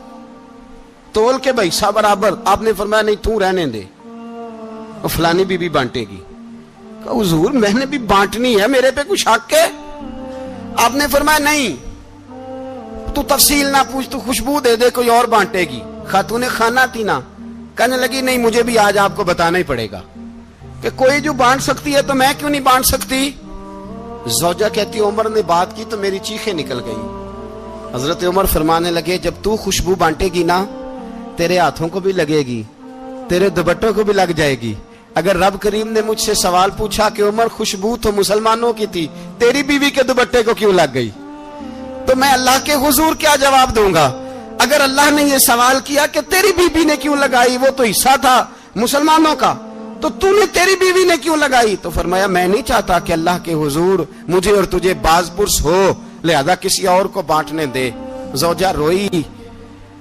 تول کے حصہ برابر. آپ نے فرمایا نہیں تو رہنے دے, اور فلانی بی بی بانٹے گی. کہا حضور میں نے بھی بانٹنی ہے, میرے پہ کچھ حق ہے؟ آپ نے فرمایا نہیں, تو تفصیل نہ پوچھ, تو خوشبو دے دے, کوئی اور بانٹے گی. خاتون خانہ تھی نا, کہنے لگی نہیں مجھے بھی آج آپ کو بتانا ہی پڑے گا کہ کوئی جو بانٹ سکتی ہے تو میں کیوں نہیں بانٹ سکتی. زوجہ کہتی عمر نے بات کی تو میری چیخیں نکل گئی. حضرت عمر فرمانے لگے, جب تو خوشبو بانٹے گی نا تیرے ہاتھوں کو بھی لگے گی, تیرے دوپٹوں کو بھی لگ جائے گی. اگر رب کریم نے مجھ سے سوال پوچھا کہ عمر خوشبو تو مسلمانوں کی تھی, تیری بیوی کے دوپٹے کو کیوں لگ گئی, تو میں اللہ کے حضور کیا جواب دوں گا؟ اگر اللہ نے یہ سوال کیا کہ تیری بیوی نے کیوں لگائی, وہ تو حصہ تھا مسلمانوں کا, تو نے تیری بیوی نے کیوں لگائی؟ تو فرمایا میں نہیں چاہتا کہ اللہ کے حضور مجھے اور تجھے باز پرس ہو, لہذا کسی اور کو بانٹنے دے. زوجہ روئی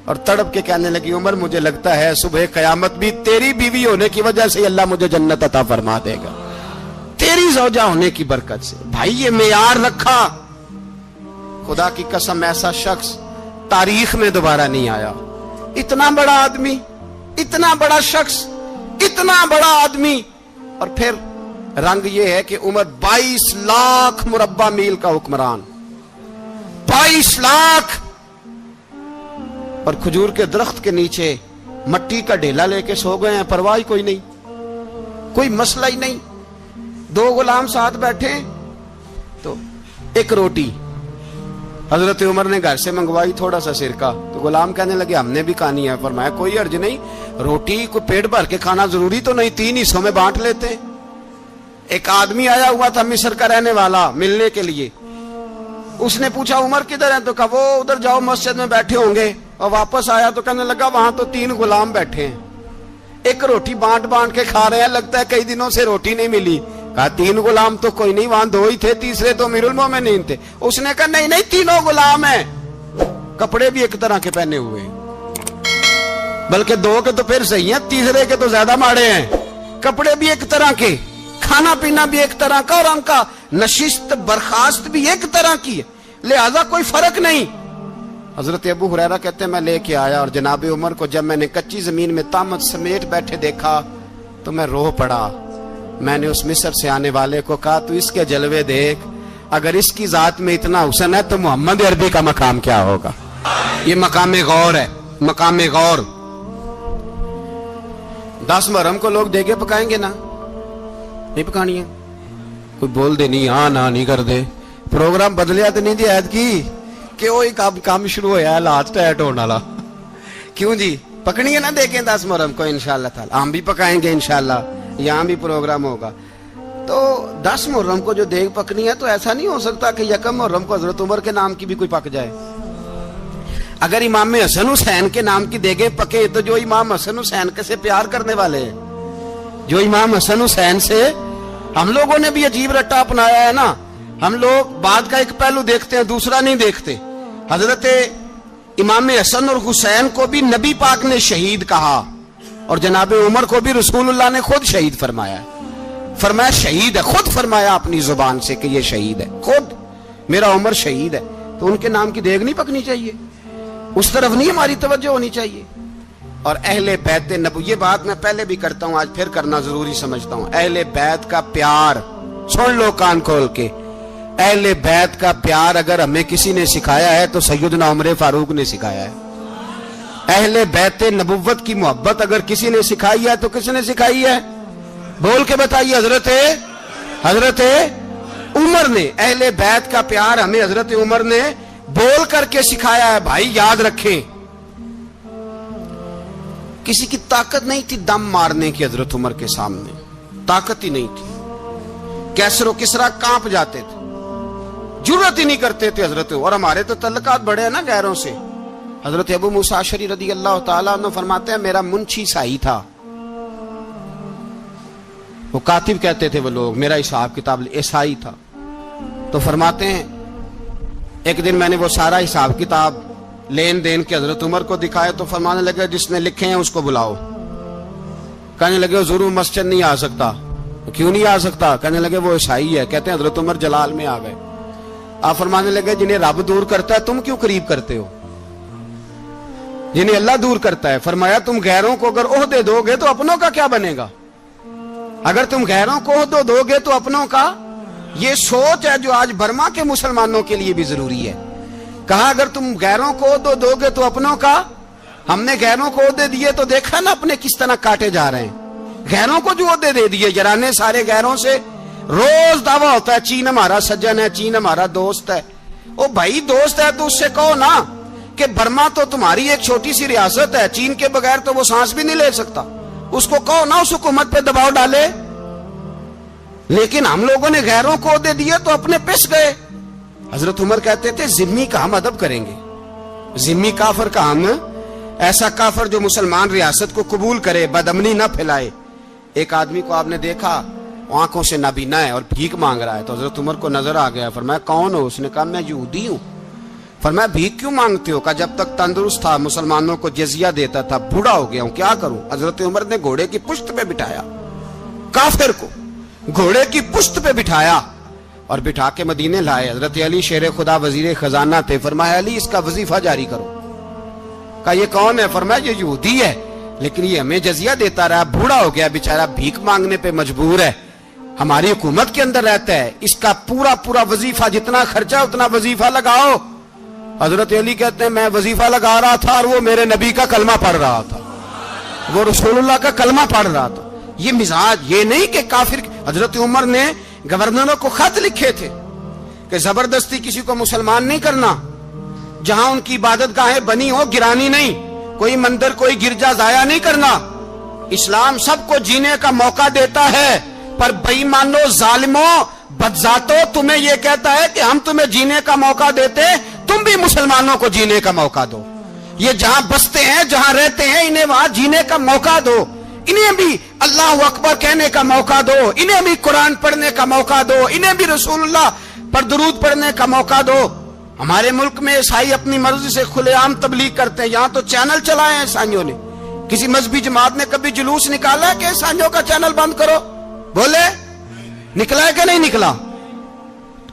اور تڑپ کے کہنے لگی, عمر مجھے لگتا ہے صبح قیامت بھی تیری بیوی ہونے کی وجہ سے اللہ مجھے جنت عطا فرما دے گا, تیری زوجہ ہونے کی برکت سے. بھائی یہ معیار رکھا, خدا کی قسم ایسا شخص تاریخ میں دوبارہ نہیں آیا. اتنا بڑا آدمی, اتنا بڑا شخص, اتنا بڑا آدمی, اور پھر رنگ یہ ہے کہ عمر 22 لاکھ مربع میل کا حکمران, 22 لاکھ, اور کھجور کے درخت کے نیچے مٹی کا ڈھیلا لے کے سو گئے ہیں, پرواہ کوئی نہیں, کوئی مسئلہ ہی نہیں. 2 غلام ساتھ بیٹھے تو ایک روٹی حضرت عمر نے گھر سے منگوائی, تھوڑا سا سرکہ, تو غلام کہنے لگے ہم نے بھی کھانی ہے. فرمایا کوئی حرج نہیں, روٹی کو پیٹ بھر کے کھانا ضروری تو نہیں, 3 حصوں میں بانٹ لیتے. ایک آدمی آیا ہوا تھا مصر کا رہنے والا ملنے کے لیے, اس نے پوچھا عمر کدھر ہیں, تو کہا وہ ادھر جاؤ مسجد میں بیٹھے ہوں گے. اور واپس آیا تو کہنے لگا وہاں تو 3 غلام بیٹھے ہیں, ایک روٹی بانٹ کے کھا رہے ہیں, لگتا ہے کئی دنوں سے روٹی نہیں ملی. کہا 3 غلام تو کوئی نہیں, وہاں 2 ہی تھے, تیسرے تو امیر المومنین تھے. اس نے کہا نہیں 3 غلام ہیں, کپڑے بھی ایک طرح کے پہنے ہوئے, بلکہ 2 کے تو پھر صحیح ہیں, تیسرے کے تو زیادہ ماڑے ہیں. کپڑے بھی ایک طرح کے, کھانا پینا بھی ایک طرح کا, اور ان کا نشست برخاست بھی ایک طرح کی ہے, لہذا کوئی فرق نہیں. حضرت ابو ہریرہ کہتے ہیں میں لے کے آیا, اور جناب عمر کو جب میں نے کچی زمین میں تامت سمیٹ بیٹھے دیکھا تو میں رو پڑا. میں نے اس مصر سے آنے والے کو کہا تو اس کے جلوے دیکھ, اگر اس کی ذات میں اتنا حسن ہے تو محمد عربی کا مقام کیا ہوگا. یہ مقام غور ہے, مقام غور. 10 محرم کو لوگ دیگے پکائیں گے نا, نہیں پکانی ہے, کوئی بول دے نہیں, ہاں نہ نہیں کر دے, پروگرام بدلیا تو نہیں جی عید کی کہ وہی کام شروع ہوا ہے لاسٹ ٹائٹ ہونے والا. کیوں جی پکنی ہے نا دیکھیں 10 محرم کو انشاءاللہ تعالی, ہم بھی پکائیں گے انشاءاللہ, یہاں بھی پروگرام ہوگا. تو 10 محرم کو جو دیگ پکنی ہے تو ایسا نہیں ہو سکتا کہ 1 محرم کو حضرت عمر کے نام کی بھی کوئی پک جائے. اگر امام حسن حسین کے نام کی دیگیں پکے تو جو امام حسن حسین سے پیار کرنے والے ہیں, جو امام حسن حسین سے, ہم لوگوں نے بھی عجیب رٹا اپنایا ہے نا, ہم لوگ بعد کا ایک پہلو دیکھتے ہیں دوسرا نہیں دیکھتے. حضرت امام حسن اور حسین کو بھی نبی پاک نے شہید کہا, اور جناب عمر کو بھی رسول اللہ نے خود شہید فرمایا. فرمایا شہید ہے, خود فرمایا اپنی زبان سے کہ یہ شہید ہے, خود میرا عمر شہید ہے. تو ان کے نام کی دیگ نہیں پکنی چاہیے, اس طرف نہیں ہماری توجہ ہونی چاہیے. اور اہل بیت نبوی, یہ بات میں پہلے بھی کرتا ہوں, آج پھر کرنا ضروری سمجھتا ہوں. اہل بیت کا پیار سن لو کان کھول کے, اہل بیت کا پیار اگر ہمیں کسی نے سکھایا ہے تو سیدنا عمر فاروق نے سکھایا ہے. اہل بیت نبوت کی محبت اگر کسی نے سکھائی ہے تو کس نے سکھائی ہے؟ بول کے بتائیے. حضرت عمر نے. اہل بیت کا پیار ہمیں حضرت عمر نے بول کر کے سکھایا ہے. بھائی یاد رکھیں, کسی کی طاقت نہیں تھی دم مارنے کی حضرت عمر کے سامنے، طاقت ہی نہیں تھی. کیسر و کسرا کانپ جاتے تھے، جرأت ہی نہیں کرتے تھے حضرت. اور ہمارے تو تعلقات بڑے ہیں نا غیروں سے. حضرت ابو موسیٰ اشعری رضی اللہ تعالیٰ عنہ فرماتے ہیں میرا منشی عیسائی تھا. وہ کاتب کہتے تھے وہ لوگ، میرا حساب کتاب عیسائی تھا. تو فرماتے ہیں ایک دن میں نے وہ سارا حساب کتاب لین دین کے حضرت عمر کو دکھائے تو فرمانے لگے جس نے لکھے ہیں اس کو بلاؤ. کہنے لگے حضور مسجد نہیں آ سکتا. کیوں نہیں آ سکتا؟ کہنے لگے وہ عیسائی ہے. کہتے ہیں حضرت عمر جلال میں آ گئے. آپ فرمانے لگے جنہیں رب دور کرتا ہے تم کیوں قریب کرتے ہو؟ جنہیں اللہ دور کرتا ہے. فرمایا تم غیروں کو اگر عہدے دو گے تو اپنوں کا کیا بنے گا؟ اگر تم غیروں کو عہدے دو گے تو اپنوں کا. یہ سوچ ہے جو آج برما کے مسلمانوں کے لیے بھی ضروری ہے. کہا اگر تم غیروں کو عہدے دو گے تو اپنوں کا. ہم نے غیروں کو عہدے دیے تو دیکھا نا اپنے کس طرح کاٹے جا رہے ہیں. غیروں کو جو عہدے دے دیے جرانے سارے غیروں سے. روز دعویٰ ہوتا ہے چین ہمارا سجن ہے، چین ہمارا دوست ہے. او بھائی دوست ہے تو اس سے کہو نا کہ برما تو تمہاری ایک چھوٹی سی ریاست ہے، چین کے بغیر تو وہ سانس بھی نہیں لے سکتا. اس کو کہو نا اس حکومت پہ دباؤ ڈالے. لیکن ہم لوگوں نے غیروں کو عہدے دیے تو اپنے پس گئے. حضرت عمر کہتے تھے ذمی کا ہم ادب کریں گے. ذمی کافر کا ہم، ایسا کافر جو مسلمان ریاست کو قبول کرے، بدامنی نہ پھیلائے. ایک آدمی کو آپ نے دیکھا آنکھوں سے نابینا ہے اور بھیک مانگ رہا ہے. تو حضرت عمر کو نظر آ گیا. فرمایا کون ہو؟ اس نے کہا میں یہودی ہوں. فرمایا بھیک کیوں مانگتے ہو؟ کہا جب تک تندرست تھا مسلمانوں کو جزیہ دیتا تھا، بوڑھا ہو گیا ہوں کیا کروں. حضرت عمر نے گھوڑے کی پشت پہ بٹھایا، کافر کو گھوڑے کی پشت پہ بٹھایا اور بٹھا کے مدینے لائے. حضرت علی شیر خدا وزیر خزانہ تھے. فرمایا علی اس کا وظیفہ جاری کرو. کہا یہ کون ہے؟ فرمایا یہ یہودی ہے لیکن یہ ہمیں جزیہ دیتا رہا، بوڑھا ہو گیا بیچارہ، بھیک مانگنے پہ مجبور ہے، ہماری حکومت کے اندر رہتا ہے، اس کا پورا وظیفہ جتنا خرچہ اتنا وظیفہ لگاؤ. حضرت علی کہتے ہیں میں وظیفہ لگا رہا تھا اور وہ میرے نبی کا کلمہ پڑھ رہا تھا، وہ رسول اللہ کا کلمہ پڑھ رہا تھا. یہ مزاج، یہ نہیں کہ کافر. حضرت عمر نے گورنروں کو خط لکھے تھے کہ زبردستی کسی کو مسلمان نہیں کرنا، جہاں ان کی عبادت گاہیں بنی ہو گرانی نہیں، کوئی مندر کوئی گرجا ضائع نہیں کرنا. اسلام سب کو جینے کا موقع دیتا ہے، پر بے ایمانو ظالمو بدذاتو تمہیں یہ کہتا ہے کہ ہم تمہیں جینے کا موقع دیتے، تم بھی مسلمانوں کو جینے کا موقع دو. یہ جہاں بستے ہیں جہاں رہتے ہیں انہیں وہاں جینے کا موقع دو، انہیں بھی اللہ اکبر کہنے کا موقع دو، انہیں بھی قرآن پڑھنے کا موقع دو، انہیں بھی رسول اللہ پر درود پڑھنے کا موقع دو. ہمارے ملک میں عیسائی اپنی مرضی سے کھلے عام تبلیغ کرتے ہیں. یہاں تو چینل چلائے ہیں عیسائیوں نے. کسی مذہبی جماعت نے کبھی جلوس نکالا ہے کہ عیسائیوں کا چینل بند کرو؟ بولے نکلا ہے کہ نہیں نکلا؟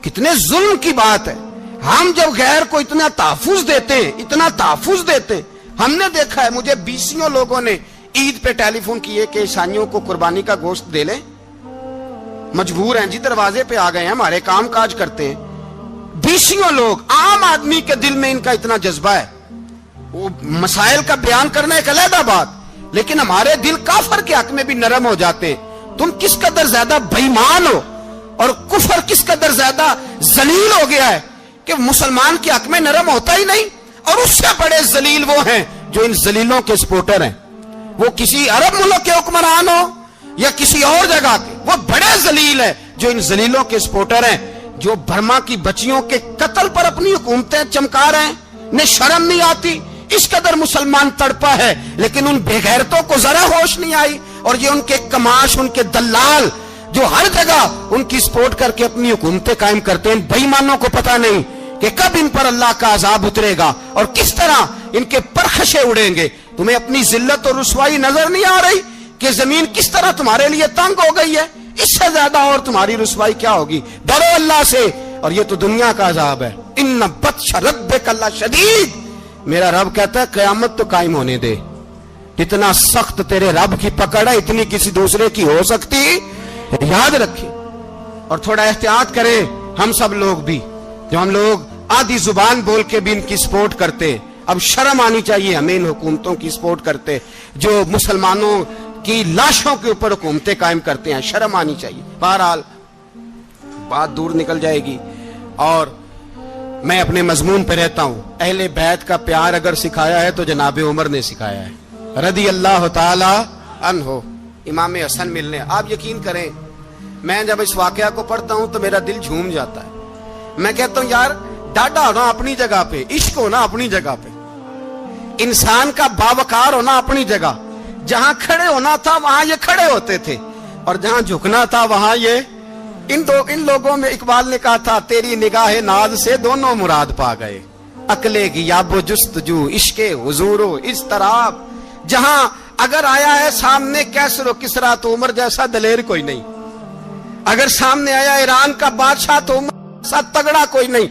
کتنے ظلم کی بات ہے. ہم جب غیر کو اتنا تحفظ دیتے ہیں، ہم نے دیکھا ہے، مجھے بیسیوں لوگوں نے عید پہ ٹیلی فون کیے کہ عیسائیوں کو قربانی کا گوشت دے لیں، مجبور ہیں جی، دروازے پہ آ گئے ہیں، ہمارے کام کاج کرتے ہیں. بیسیوں لوگ، عام آدمی کے دل میں ان کا اتنا جذبہ ہے. وہ مسائل کا بیان کرنا ایک علیحدہ بات، لیکن ہمارے دل کافر کے حق میں بھی نرم ہو جاتے ہیں. تم کس قدر زیادہ بے ایمان ہو اور کفر کس قدر زیادہ ذلیل ہو گیا ہے کہ مسلمان کے حق میں نرم ہوتا ہی نہیں. اور اس سے بڑے ذلیل وہ ہیں جو ان ذلیلوں کے سپورٹر ہیں. وہ کسی عرب ملک کے حکمران ہو یا کسی اور جگہ کے، وہ بڑے ذلیل ہیں جو ان ذلیلوں کے سپورٹر ہیں، جو برما کی بچیوں کے قتل پر اپنی حکومتیں چمکا رہے ہیں. انہیں شرم نہیں آتی. اس قدر مسلمان تڑپا ہے لیکن ان بے غیرتوں کو ذرا ہوش نہیں آئی. اور یہ ان کے کماش، ان کے دلال جو ہر جگہ ان کی سپورٹ کر کے اپنی حکومتیں قائم کرتے ہیں، ان بے ایمانوں کو پتہ نہیں کہ کب ان پر اللہ کا عذاب اترے گا اور کس طرح ان کے پرخشے اڑیں گے. تمہیں اپنی ذلت اور رسوائی نظر نہیں آ رہی کہ زمین کس طرح تمہارے لیے تنگ ہو گئی ہے؟ اس سے زیادہ اور تمہاری رسوائی کیا ہوگی؟ ڈرو اللہ سے. اور یہ تو دنیا کا عذاب ہے. ان بطش ربک لشدید. میرا رب کہتا ہے قیامت تو قائم ہونے دے. اتنا سخت تیرے رب کی پکڑ ہے اتنی کسی دوسرے کی ہو سکتی؟ یاد رکھیں اور تھوڑا احتیاط کریں. ہم سب لوگ بھی، جو ہم لوگ آدھی زبان بول کے بھی ان کی سپورٹ کرتے، اب شرم آنی چاہیے ہمیں ان حکومتوں کی سپورٹ کرتے جو مسلمانوں کی لاشوں کے اوپر حکومتیں قائم کرتے ہیں. شرم آنی چاہیے. بہرحال بات دور نکل جائے گی اور میں اپنے مضمون پہ رہتا ہوں. اہل بیت کا پیار اگر سکھایا ہے تو جناب عمر نے سکھایا ہے. رضی اللہ تعالی عنہ امام حسن ملنے. آپ یقین کریں میں جب اس واقعہ کو پڑھتا ہوں تو میرا دل جھوم جاتا ہے. میں کہتا ہوں یار ڈاڈا ہونا اپنی جگہ پہ, عشق ہونا اپنی جگہ پہ, انسان کا باوقار ہونا اپنی جگہ. جہاں کھڑے ہونا تھا وہاں یہ کھڑے ہوتے تھے, اور جہاں جھکنا تھا وہاں یہ ان لوگوں میں اقبال نے کہا تھا تیری نگاہ ناز سے دونوں مراد پا گئے. عقلِ غیاب و جستجو, عشق حضور و اضطراب. جہاں اگر آیا ہے سامنے کیسر و کسرا تو عمر جیسا دلیر کوئی نہیں. اگر سامنے آیا ایران کا بادشاہ تو عمر جیسا تگڑا کوئی نہیں.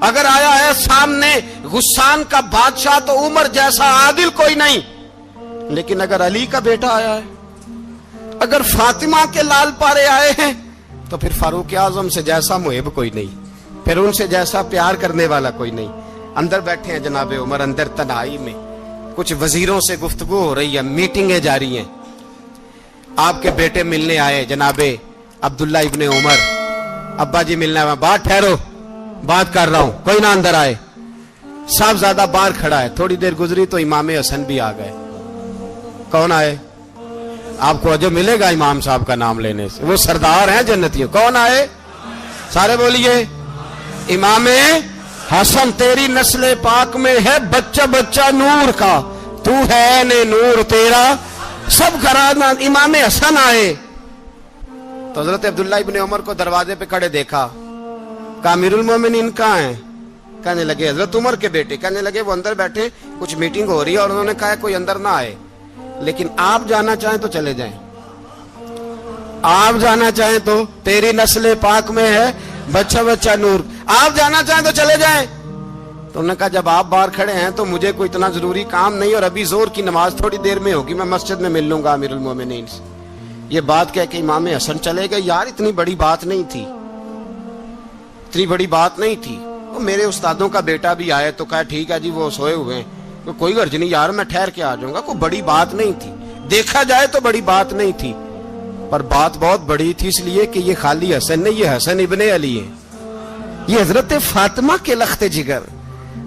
اگر آیا ہے سامنے غسان کا بادشاہ تو عمر جیسا عادل کوئی نہیں. لیکن اگر علی کا بیٹا آیا ہے, اگر فاطمہ کے لال پارے آئے ہیں, تو پھر فاروق اعظم سے جیسا محب کوئی نہیں, پھر ان سے جیسا پیار کرنے والا کوئی نہیں. اندر بیٹھے ہیں جناب عمر, اندر تنہائی میں کچھ وزیروں سے گفتگو ہو رہی ہے, میٹنگیں جاری ہیں. آپ کے بیٹے ملنے آئے جناب عبداللہ ابن عمر. ابا جی ملنا ہے, بات ٹھہرو بات کر رہا ہوں, کوئی نہ اندر آئے. صاحبزادہ باہر کھڑا ہے. تھوڑی دیر گزری تو امام حسن بھی آ گئے. کون آئے؟ آپ کو جو ملے گا امام صاحب کا نام لینے سے, وہ سردار ہیں جنتیوں. کون آئے؟ سارے بولیے. امام حسن تیری نسل پاک میں ہے بچہ بچہ نور کا, تو ہے نے نور تیرا سب گھرانہ. امام حسن آئے تو حضرت عبداللہ ابن عمر کو دروازے پہ کھڑے دیکھا. کہا امیر المومنین کہاں ہیں؟ کہنے لگے حضرت عمر کے بیٹے. کہنے لگے وہ اندر بیٹھے, کچھ میٹنگ ہو رہی ہے, اور انہوں نے کہا کوئی اندر نہ آئے, لیکن آپ جانا چاہیں تو چلے جائیں. آپ جانا چاہیں تو تیری نسل پاک میں ہے بچہ بچہ نور, آپ جانا چاہیں تو چلے جائیں. تو انہوں نے کہا جب آپ باہر کھڑے ہیں تو مجھے کوئی اتنا ضروری کام نہیں, اور ابھی زور کی نماز تھوڑی دیر میں ہوگی, میں مسجد میں مل لوں گا امیر المومنین سے. یہ بات کہہ کہ امام حسن چلے گئے. یار اتنی بڑی بات نہیں تھی, اتنی بڑی بات نہیں تھی. وہ میرے استادوں کا بیٹا بھی آئے تو کہا ٹھیک ہے جی وہ سوئے ہوئے ہیں, کوئی غرض نہیں یار میں ٹھہر کے آ جاؤں گا. کوئی بڑی بات نہیں تھی, دیکھا جائے تو بڑی بات نہیں تھی, پر بات بہت بڑی تھی اس لیے کہ یہ خالی حسن نہیں, یہ حسن ابن علی ہے, یہ حضرت فاطمہ کے لخت جگر.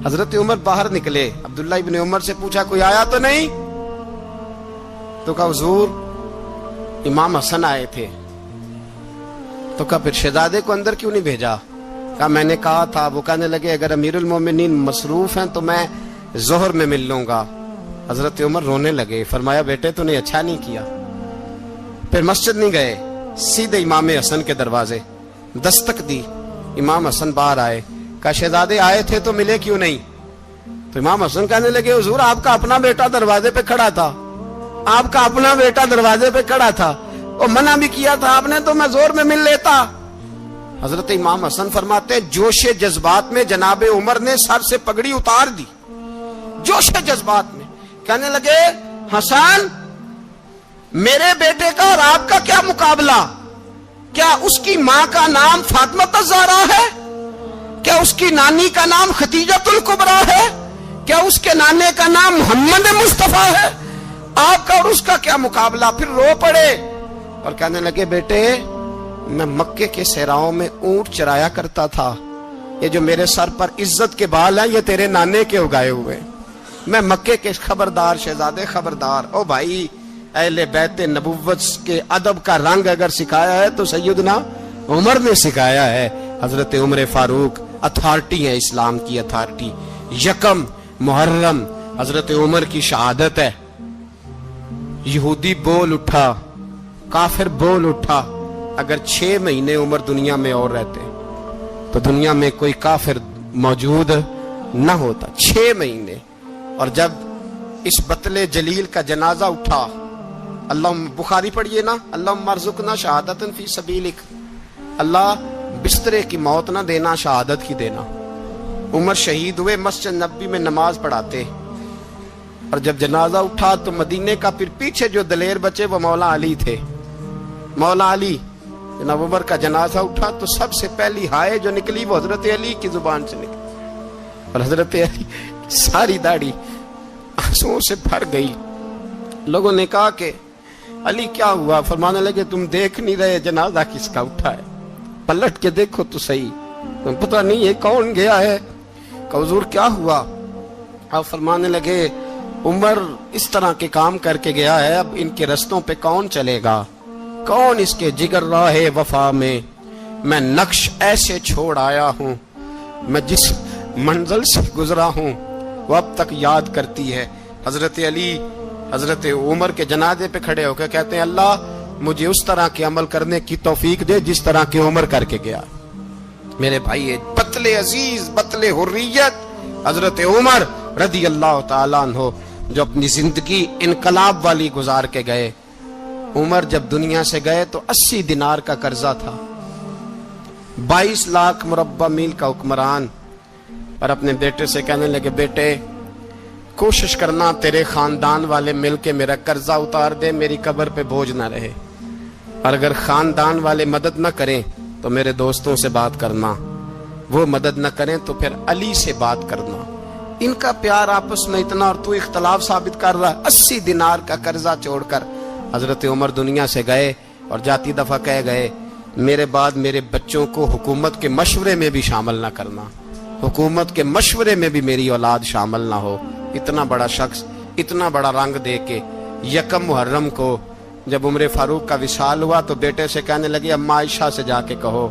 حضرت عمر باہر نکلے, عبداللہ ابن عمر سے پوچھا کوئی آیا تو نہیں؟ تو کہا حضور امام حسن آئے تھے. تو کہا پھر شہزادے کو اندر کیوں نہیں بھیجا؟ کہا میں نے کہا تھا. وہ کہنے لگے اگر امیر المومنین مصروف ہیں تو میں ظہر میں مل لوں گا. حضرت عمر رونے لگے. فرمایا بیٹے تو نے اچھا نہیں کیا. پھر مسجد نہیں گئے, سیدھے امام حسن کے دروازے دستک دی. امام حسن باہر آئے. کہا شہزادے آئے تھے تو ملے کیوں نہیں؟ تو امام حسن کہنے لگے حضور آپ کا اپنا بیٹا دروازے پہ کھڑا تھا, آپ کا اپنا بیٹا دروازے پہ کھڑا تھا, اور منع بھی کیا تھا آپ نے تو میں زور میں مل لیتا. حضرت امام حسن فرماتے جوش جذبات میں جناب عمر نے سر سے پگڑی اتار دی, جوش جذبات میں. کہنے لگے حسن میرے بیٹے کا اور آپ کا کیا مقابلہ؟ کیا اس کی ماں کا نام فاطمہ الزہرا ہے؟ کیا اس کی نانی کا نام خدیجۃ الکبریٰ ہے؟ کیا اس کے نانے کا نام محمد مصطفیٰ ہے؟ آپ کا اور اس کا کیا مقابلہ؟ پھر رو پڑے اور کہنے لگے بیٹے میں مکے کے صحراؤں میں اونٹ چرایا کرتا تھا, یہ جو میرے سر پر عزت کے بال ہیں یہ تیرے نانے کے اگائے ہوئے. میں مکے کے خبردار شہزادے خبردار. او بھائی اہل بیت نبوت کے ادب کا رنگ اگر سکھایا ہے تو سیدنا عمر نے سکھایا ہے. حضرت عمر فاروق اتھارٹی ہے, اسلام کی اتھارٹی. یکم محرم حضرت عمر کی شہادت ہے. یہودی بول اٹھا, کافر بول اٹھا, اگر 6 مہینے عمر دنیا میں اور رہتے تو دنیا میں کوئی کافر موجود نہ ہوتا. 6 مہینے. اور جب اس بطل جلیل کا جنازہ اٹھا, اللہ بخاری پڑھیے نا, اللہم ارزقنا شہادت فی سبیلک, اللہ بسترے کی موت نہ دینا, شہادت کی دینا. عمر شہید ہوئے, مسجد نبوی میں نماز پڑھاتے, اور جب جنازہ اٹھا تو مدینے کا پھر پیچھے جو دلیر بچے وہ مولا علی تھے. مولا علی جناب عمر کا جنازہ اٹھا تو سب سے پہلی ہائے جو نکلی وہ حضرت علی کی زبان سے نکلی, اور حضرت علی ساری داڑھی آنسوؤں سے بھر گئی. لوگوں نے کہا کہ علی کیا ہوا؟ فرمانے لگے تم دیکھ نہیں رہے جنازہ کس کا اٹھا ہے, پلٹ کے دیکھو تو صحیح, تم پتہ نہیں یہ کون گیا ہے. کہ حضور کیا ہوا؟ آپ فرمانے لگے عمر اس طرح کے کام کر کے گیا ہے، اب ان کے رستوں پہ کون چلے گا؟ کون اس کے جگر راہ وفا میں؟ میں نقش ایسے چھوڑ آیا ہوں، میں جس منزل سے گزرا ہوں وہ اب تک یاد کرتی ہے۔ حضرت علی حضرت عمر کے جنازے پہ کھڑے ہو کے کہتے ہیں اللہ مجھے اس طرح کے عمل کرنے کی توفیق دے جس طرح کی عمر کر کے گیا۔ میرے بھائی بطل عزیز، بطل حریت حضرت عمر رضی اللہ تعالیٰ عنہ، جو اپنی زندگی انقلاب والی گزار کے گئے۔ عمر جب دنیا سے گئے تو 80 دینار کا قرضہ تھا، 22 لاکھ مربع میل کا حکمران، اور اپنے بیٹے سے کہنے لگے بیٹے کوشش کرنا تیرے خاندان والے مل کے میرا قرضہ اتار دے، میری قبر پہ بوجھ نہ رہے، اور اگر خاندان والے مدد نہ کریں تو میرے دوستوں سے بات کرنا، وہ مدد نہ کریں تو پھر علی سے بات کرنا۔ ان کا پیار آپس میں اتنا اور تو اختلاف ثابت کر رہا۔ 80 دینار کا قرضہ چھوڑ کر حضرت عمر دنیا سے گئے اور جاتی دفعہ کہہ گئے میرے بعد میرے بچوں کو حکومت کے مشورے میں بھی شامل نہ کرنا، حکومت کے مشورے میں بھی میری اولاد شامل نہ ہو۔ اتنا بڑا شخص اتنا بڑا رنگ دے کے یکم محرم کو جب عمر فاروق کا وصال ہوا تو بیٹے سے کہنے لگے اماں عائشہ سے جا کے کہو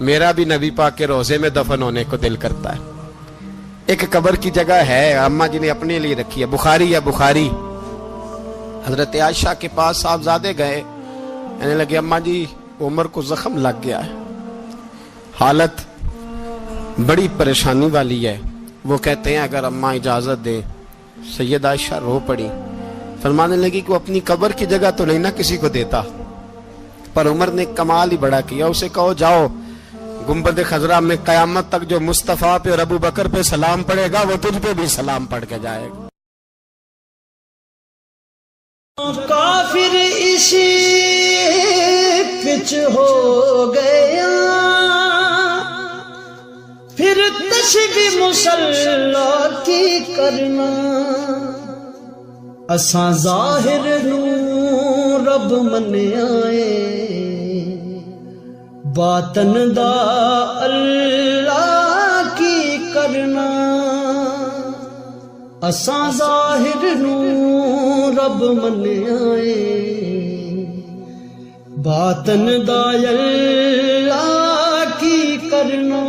میرا بھی نبی پاک کے روزے میں دفن ہونے کو دل کرتا ہے۔ ایک قبر کی جگہ ہے اماں جی نے اپنے لیے رکھی ہے، بخاری ہے بخاری۔ حضرت عائشہ کے پاس صاحبزادے گئے، کہنے لگے اماں جی عمر کو زخم لگ گیا ہے، حالت بڑی پریشانی والی ہے۔ وہ کہتے ہیں اگر اماں اجازت دیں۔ سید عائشہ رو پڑی، فرمانے لگی کہ وہ اپنی قبر کی جگہ تو نہیں نہ کسی کو دیتا، پر عمر نے کمال ہی بڑا کیا، اسے کہو جاؤ گنبد خضرا میں قیامت تک جو مصطفیٰ پہ اور ابو بکر پہ سلام پڑے گا وہ تجھ پہ بھی سلام پڑھ کے جائے گا۔ کافر اسی پچ ہو گیا، پھر تشبیہ مسلح کی کرنا، اساں ظاہر نوں رب من آئے، باطن دا اللہ کی کرنا، اساں ظاہر نوں رب من آئے، باطن دا اللہ کی کرنا۔